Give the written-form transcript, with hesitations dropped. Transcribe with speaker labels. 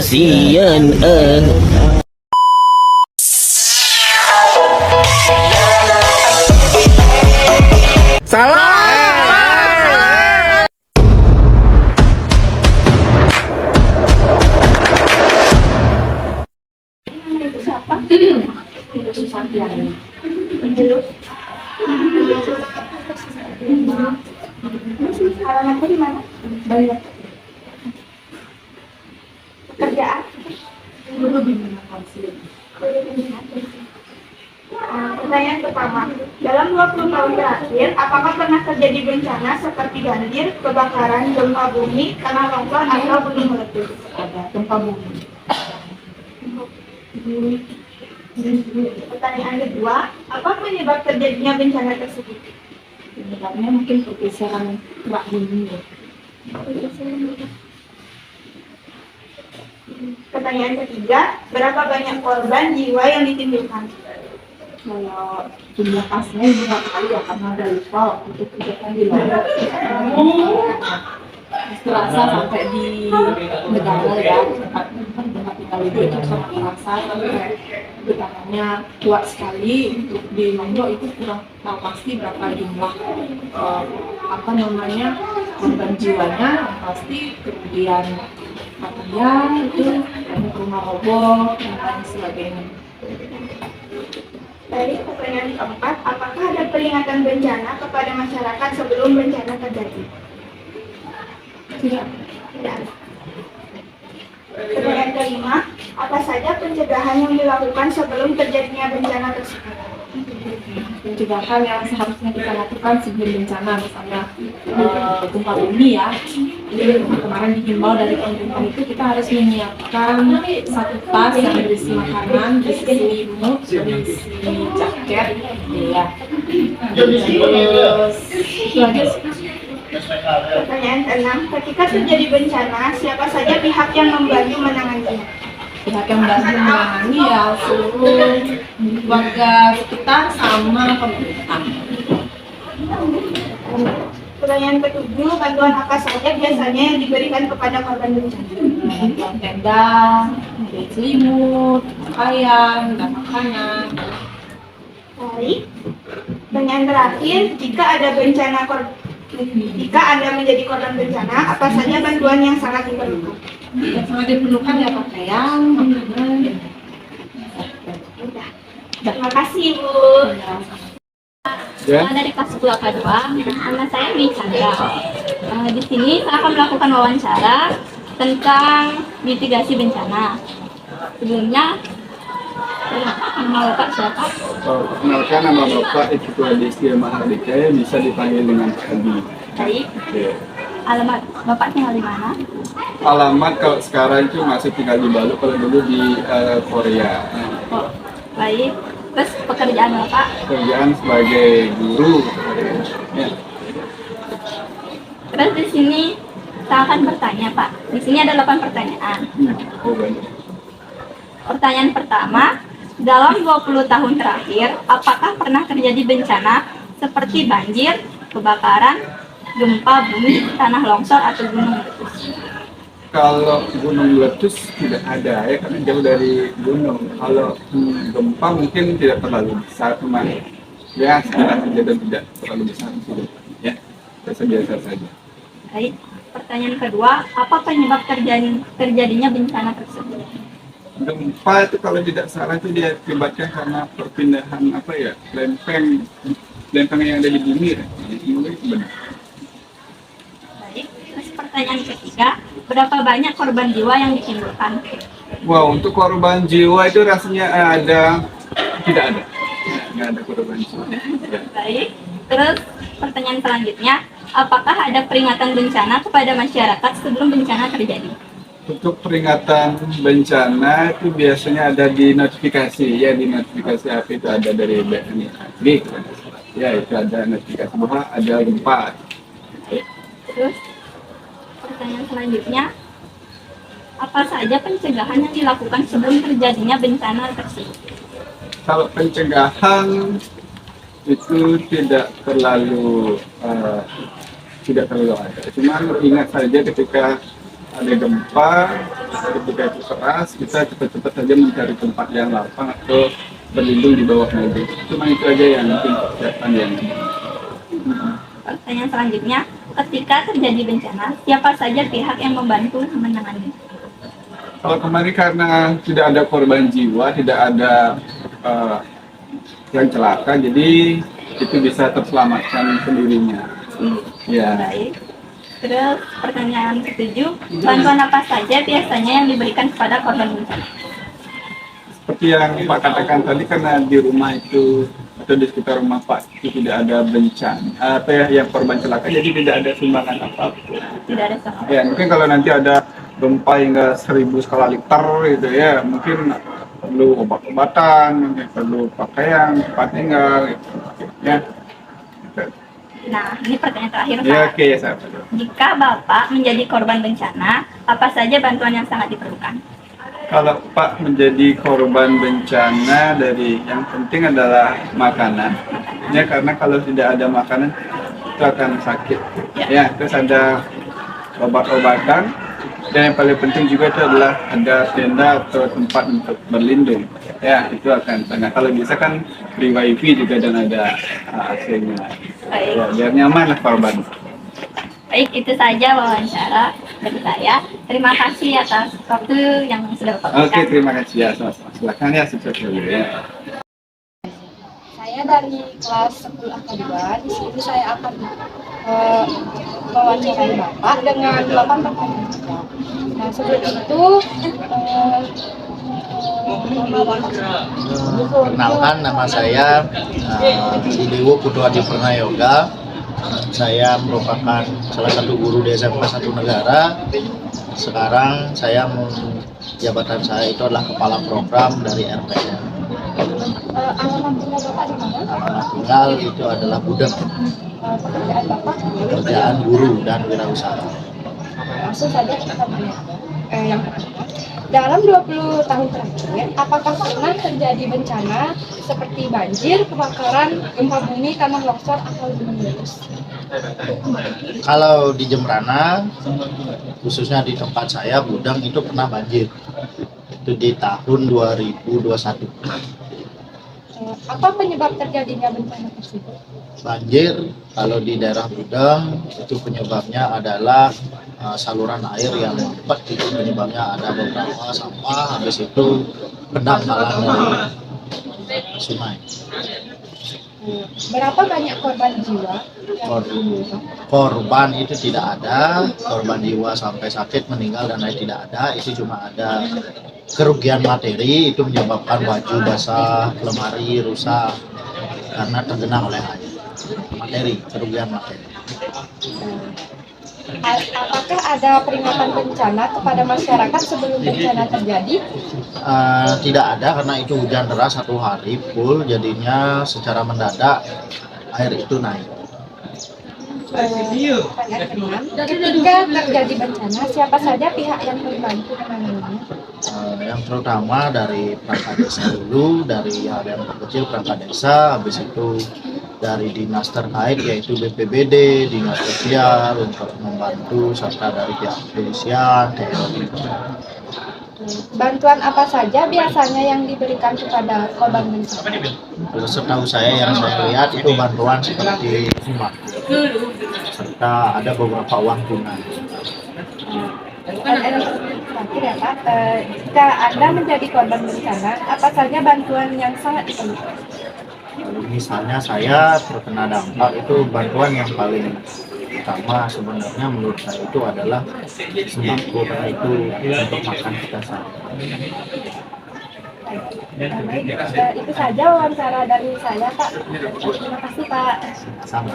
Speaker 1: kasihan
Speaker 2: Alamatnya di mana? Banyak. Pekerjaan? Pertanyaan pertama, dalam 20 tahun terakhir, apakah pernah terjadi bencana seperti banjir, kebakaran, gempa bumi, tanah longsor, atau gunung meletus?
Speaker 3: Ada gempa bumi.
Speaker 2: Pertanyaan kedua, apa penyebab terjadinya bencana tersebut?
Speaker 3: Penyebabnya mungkin pergeseran kerak bumi.
Speaker 2: Pertanyaan ketiga, berapa banyak korban jiwa yang ditimbulkan?
Speaker 3: Kalau jumlah pastinya juga kali ya, karena ada lupa waktu itu kegiatan di luar. Terasa sampai di negara ya, tempat tinggal itu sangat terasa sampai getarannya kuat sekali. Untuk di Lombok itu kurang tahu pasti berapa jumlah korban jiwanya yang pasti, kemudian katanya itu banyak rumah roboh dan lain sebagainya.
Speaker 2: Baik, pertanyaan keempat, apakah ada peringatan bencana kepada masyarakat sebelum bencana terjadi?
Speaker 3: Tidak.
Speaker 2: Tidak. Pertanyaan kelima, apa saja pencegahan yang dilakukan sebelum terjadinya bencana tersebut?
Speaker 3: Pencegahan yang seharusnya kita lakukan sebelum bencana, misalnya gempa bumi ya. Jadi kemarin dihimbau dari pemerintah itu kita harus menyiapkan satu tas yang berisi makanan, berisi selimut, berisi jaket, ya. Terus itu aja sih.
Speaker 2: Pertanyaan keenam, ketika terjadi bencana, siapa saja pihak yang membantu menanganinya?
Speaker 3: Pihak yang membantu menangani ya seluruh warga sekitar sama pemerintah.
Speaker 2: Pertanyaan ketujuh, bantuan apa saja biasanya yang diberikan kepada korban bencana?
Speaker 3: Bantuan tenda, selimut, pakaian, dan makanan.
Speaker 2: Baik. Pertanyaan terakhir, jika Anda menjadi korban bencana, apa saja bantuan yang sangat diperlukan?
Speaker 3: Yang sangat diperlukan ya pakaian, makanan.
Speaker 2: Terima kasih, Bu.
Speaker 4: Dari kelas 10 AK2, nama saya Dwi Chandra. Di sini saya akan melakukan wawancara tentang mitigasi bencana. Sebelumnya, nama Bapak siapa?
Speaker 5: Perkenalkan, nama Bapak Ibtu Aditya Mahardika, bisa dipanggil dengan Pak Adi.
Speaker 4: Baik.
Speaker 5: Oke.
Speaker 4: Alamat Bapak tinggal di mana?
Speaker 5: Alamat kalau sekarang itu masih tinggal di Balu, kalau dulu di Korea.
Speaker 4: Oh, baik. Terus pekerjaan Bapak?
Speaker 5: Kerjaan sebagai guru. Ya.
Speaker 4: Terus di sini saya akan bertanya, Pak. Di sini ada 8 pertanyaan.
Speaker 5: Oh, banyak.
Speaker 4: Pertanyaan pertama, dalam 20 tahun terakhir, apakah pernah terjadi bencana seperti banjir, kebakaran, gempa bumi, tanah longsor, atau gunung meletus?
Speaker 5: Kalau gunung meletus tidak ada ya, karena jauh dari gunung. Kalau gempa mungkin tidak terlalu besar, cuma ya sekitar saja dan tidak terlalu besar sih. Ya, biasa-biasa saja.
Speaker 4: Baik. Pertanyaan kedua, apa penyebab terjadinya bencana tersebut?
Speaker 5: Gempa itu kalau tidak salah itu diakibatkan karena perpindahan lempeng yang ada di bumi. Itu benar.
Speaker 4: Baik. Terus pertanyaan ketiga, berapa banyak korban jiwa yang ditimbulkan?
Speaker 5: Wow, untuk korban jiwa itu rasanya tidak ada. Ya, nggak ada korban jiwa. Ya.
Speaker 4: Baik. Terus pertanyaan selanjutnya, apakah ada peringatan bencana kepada masyarakat sebelum bencana terjadi?
Speaker 5: Untuk peringatan bencana itu biasanya ada di notifikasi, ya di notifikasi HP itu ada dari BMKG. Ya itu ada notifikasi bahwa ada gempa.
Speaker 4: Terus pertanyaan selanjutnya, apa saja pencegahan yang dilakukan sebelum terjadinya bencana tersebut?
Speaker 5: Kalau pencegahan itu tidak terlalu ada. Cuma ingat saja ketika ada gempa, ketika itu keras, kita cepat-cepat saja mencari tempat yang lapang atau berlindung di bawah mobil. Cuma itu aja yang mungkin persiapan yang
Speaker 4: Pertanyaan selanjutnya, ketika terjadi bencana, siapa saja pihak yang membantu menangani?
Speaker 5: kalau kemarin karena tidak ada korban jiwa, tidak ada yang celaka, jadi itu bisa terselamatkan sendirinya. Ya.
Speaker 4: Baik. Terus pertanyaan ketujuh, bantuan apa saja biasanya yang diberikan kepada korban bencana?
Speaker 5: Seperti yang Pak katakan tadi, karena di rumah itu atau di sekitar rumah Pak itu tidak ada bencana, yang korban celaka, jadi tidak ada sumbangan apapun.
Speaker 4: Tidak ada soal.
Speaker 5: Ya, mungkin kalau nanti ada gempa hingga 1000 skala Richter gitu ya, mungkin perlu obat-obatan, mungkin perlu pakaian, tempat tinggal, gitu. Ya.
Speaker 4: Nah, ini pertanyaan terakhir, Pak.
Speaker 5: Ya, oke ya, sahabat.
Speaker 4: Jika Bapak menjadi korban bencana, apa saja bantuan yang sangat diperlukan?
Speaker 5: Kalau Pak menjadi korban bencana, dari yang penting adalah makanan. Ya, karena kalau tidak ada makanan itu akan sakit. Ya, terus ada obat-obatan, dan yang paling penting juga itu adalah ada tenda atau tempat untuk berlindung. Ya, itu akan sangat. Kalau bisa kan free wifi juga dan ada AC-nya.
Speaker 4: Baik.
Speaker 5: Ya, biar nyaman lah korban.
Speaker 4: Baik, itu saja wawancara dari saya. Terima kasih atas waktu yang sudah Bapak
Speaker 5: Oke,
Speaker 4: berikan.
Speaker 5: terima kasih ya. Silakan ya, sukses dulu ya.
Speaker 1: Saya dari kelas 10 angka 2. Di sini saya akan mewawancarai Bapak dengan 8 pertanyaan. Nah, sebelum itu
Speaker 6: Perkenalkan, nama saya Didewo Putuadi Pernayoga. Saya merupakan salah satu guru di SMK 1 Negara. Sekarang jabatan saya itu adalah kepala program dari RPM.
Speaker 1: alamat tinggal Bapak di mana?
Speaker 6: Alamat tinggal itu adalah Gudeg,
Speaker 1: Pekerjaan Bapak?
Speaker 6: pekerjaan guru dan wirausaha.
Speaker 1: Langsung saja kita tanya. Yang pertama, dalam 20 tahun terakhir, apakah pernah terjadi bencana seperti banjir, kebakaran, gempa bumi, tanah longsor, atau gunung meletus?
Speaker 6: Kalau di Jembrana, khususnya di tempat saya, Gudang, itu pernah banjir. Itu di tahun 2021.
Speaker 1: Apa penyebab terjadinya bencana tersebut?
Speaker 6: Banjir kalau di daerah Gudang itu penyebabnya adalah saluran air yang cepat, itu penyebabnya ada beberapa sampah, habis itu pendangkalan dari sungai.
Speaker 1: Berapa banyak korban jiwa?
Speaker 6: Korban itu tidak ada, korban jiwa sampai sakit meninggal dan lain tidak ada, itu cuma ada kerugian materi, itu menyebabkan baju basah, lemari rusak karena tergenang oleh air. Materi, kerugian materi.
Speaker 1: Apakah ada peringatan bencana kepada masyarakat sebelum bencana terjadi?
Speaker 6: Tidak ada, karena itu hujan deras 1 hari full, jadinya secara mendadak air itu naik.
Speaker 1: Ketika terjadi bencana, siapa saja pihak yang membantu menanganinya?
Speaker 6: Yang terutama dari perangkat desa dulu, dari hal yang terkecil perangkat desa, habis itu dari dinas terkait yaitu BPBD, dinas sosial untuk membantu, serta dari pihak kepolisian, TNI.
Speaker 1: Bantuan apa saja biasanya yang diberikan kepada korban bencana?
Speaker 6: Kalau setahu saya, yang saya lihat itu bantuan seperti sembako, serta ada beberapa uang tunai.
Speaker 1: Terakhir ya Pak, jika Anda menjadi korban bencana, apa saja bantuan yang sangat diperlukan?
Speaker 6: Misalnya saya terkena dampak, itu bantuan yang paling utama sebenarnya menurut saya itu adalah sembako, karena itu untuk makan kita sehari.
Speaker 1: Baik, itu saja wawancara dari saya Pak. Terima kasih Pak.
Speaker 6: Sama.